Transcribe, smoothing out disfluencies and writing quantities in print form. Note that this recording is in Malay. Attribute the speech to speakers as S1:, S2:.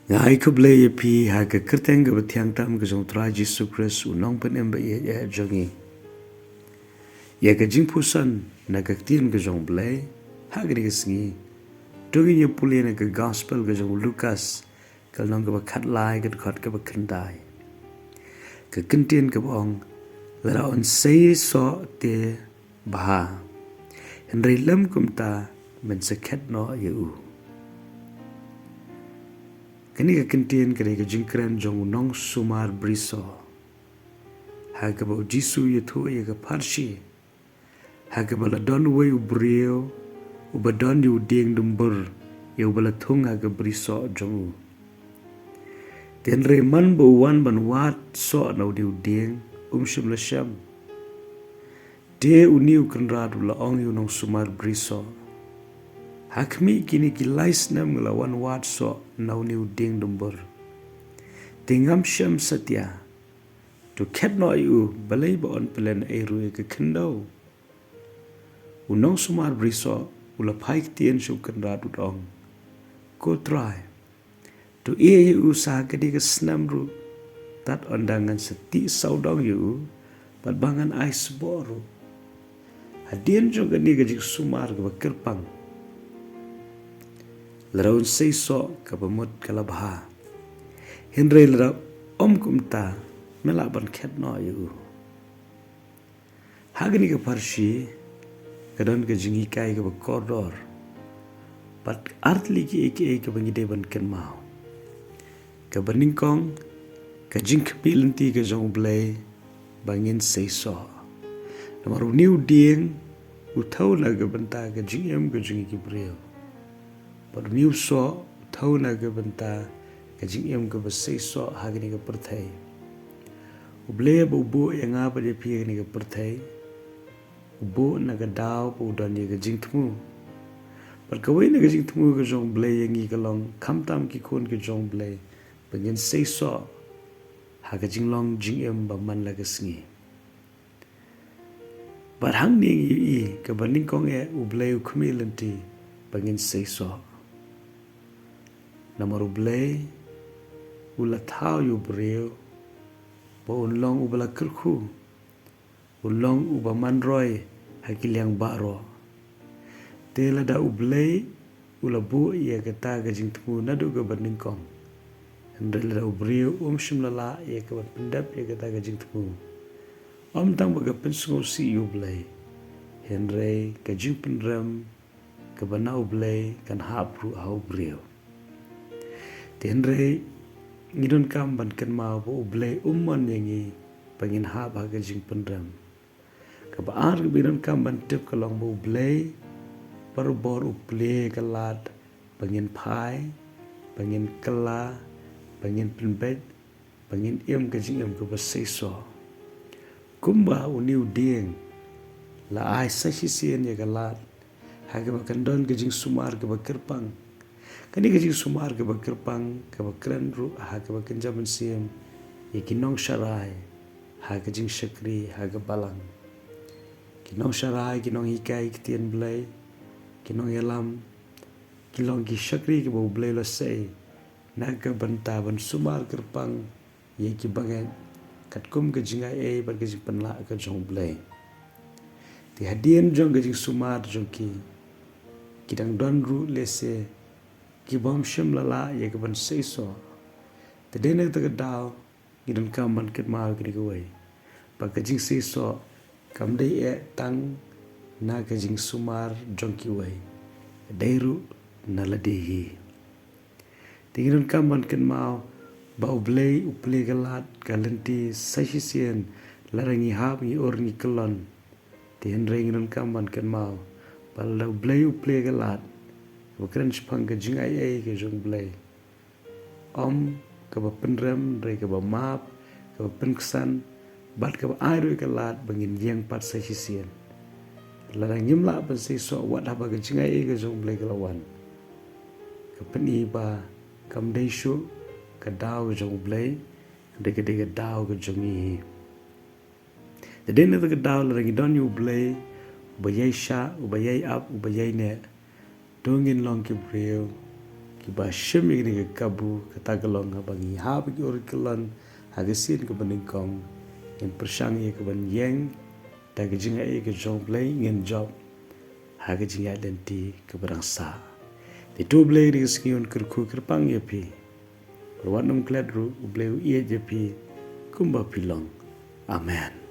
S1: Ngai ko ble ye pi ha ka kerteng ga batiang tam ga jong tra Jesus Christ unong pen em ba ye jongi. Ye ka jingpuson na ka tin ga jong ble ha ga ni singi. Dogi ye puli na ka gospel ga jong Lucas kal nong ga ba khat lai ga khat ga ba kendai. Ka kentien ga bong la on sei so te ba. Henry lam kum ta men se khat no ye u. Kani ka kentien kani ka jingkran jong nong sumar briso. Ha ka ba jisu ye thu ye ka parshi. Ha ka ba la don we u brio u ba don yu ding dumbur ye u ba la thung ha ka briso jong u. Ten re man bo wan ban wat so na u diu ding shim la sham. De u niu kan rad u la ong yu nong sumar briso. Hakmi kini ki lais nam la wan wat so nau niu ding dumbur. Tingam sham satya. Tu ket no yu balai ba on pelen eru ke kendo. Unong sumar briso ula paik tien shu kan radu dong. Go try. Tu ia yu sa kedi ke snam ru. Tat ondangan seti sau dong yu. Bat bangan ais boru. Hadian juga ni gajik sumar ke kerpang. Laraun sei so ka pamut kalabha. Henry lara kumta melaban khet no yu. Hagani ka parshi kadon ka jingi kai ka koridor. Pat artli ki eke ka bangide ban ken mau. Ka baningkong ka jink pilanti ka jong blay bangin sei so. Namaru niu ding utau na ka banta ka jingem ka jingi ki brio. But niu so thau na ga banta ka jingem ga basai so hagni ga perthai uble bu bu nga ba de pi ni ga perthai bu na ga daw bu don ni ga jingthmu but ka wei na ga jingthmu ga jong ble yangi ga long kham tam ki khon ga jong ble bangin sai so ha ga jinglong jingem ba man la ga sngi but hang ni i ka baning kong e uble u khmilanti bangin sai so Namaru blay ula thau yu breu ba unlong ubala kirku unlong uba manroy hakiliang baro tela da ublay ula bu ia kata ga jingtmu nadu ga bandingkong andrela da ubreu shimlala ia ka pendap ia kata ga jingtmu tang baga pensungo si yu blay henry ka jingpenram ka bana ublay kan hapru au breu Tenre ngidon kam ban kan mau bo ublay umman yangi pangin ha ba ga jing pendram ka ba ar bidon kam ban tip kalong bo ublay par bor uple kalat pangin phai pangin kala pangin penbet pangin em ka jing em ko ba sei so kumba uniu ding la ai sa sien ya kalat ha ga kan don ga jing sumar ga ba kerpang Kani gaji sumar ke bakerpang ke bakran ru ha ke bakenja mensim ikinong sharai ha ke jing shakri ha ke balang kinong sharai kinong hikai kitien blai kinong yalam kilong ki shakri ke bau blai lo sei na ke banta ban sumar kerpang ye ki bangen kat kum ke jinga e bar ke jing penla ke jong blai ti hadien jong ke jing sumar jong ki kidang don ru lese ki bom shim lala ye ke ban sei so te dene te daw ngidon kam ban ket ma ki ko wei pa ka jing sei so kam dei e tang na ka jing sumar jong ki wei deiru na la de hi te ngidon kam ban ket ma ba ublei uple galat kalenti sashisien larangi hab ni or ni kelon te henre ngidon kam ban ket ma ba la ublei uple galat Bukan sepang ke jing ai ke jong blay. Ke ba penram re ke ba map ke ba penksan bat ke ba ai ke lat bangin yang pat sa sisien. Larang nyimla ban sei so wat ha ba ke jing ai ke jong blay ke lawan. Ke peni ba kam dei shu ke daw jong blay de ke daw ke jong ni. De ne ke daw larang don yu blay ba yai sha ba yai up ba yai ne Dongin long ki breu Kiba shem ini ke kabu katagalong habangi hab ki orikelan hagasin ke beningkong yang persang ye ke ban yeng da ke jinga ye ke jong play ngen job haga jinga lenti ke berangsa di tu play di skiun kerku kerpang ye pi perwanum kladru play ye je pi kumba pilong amen.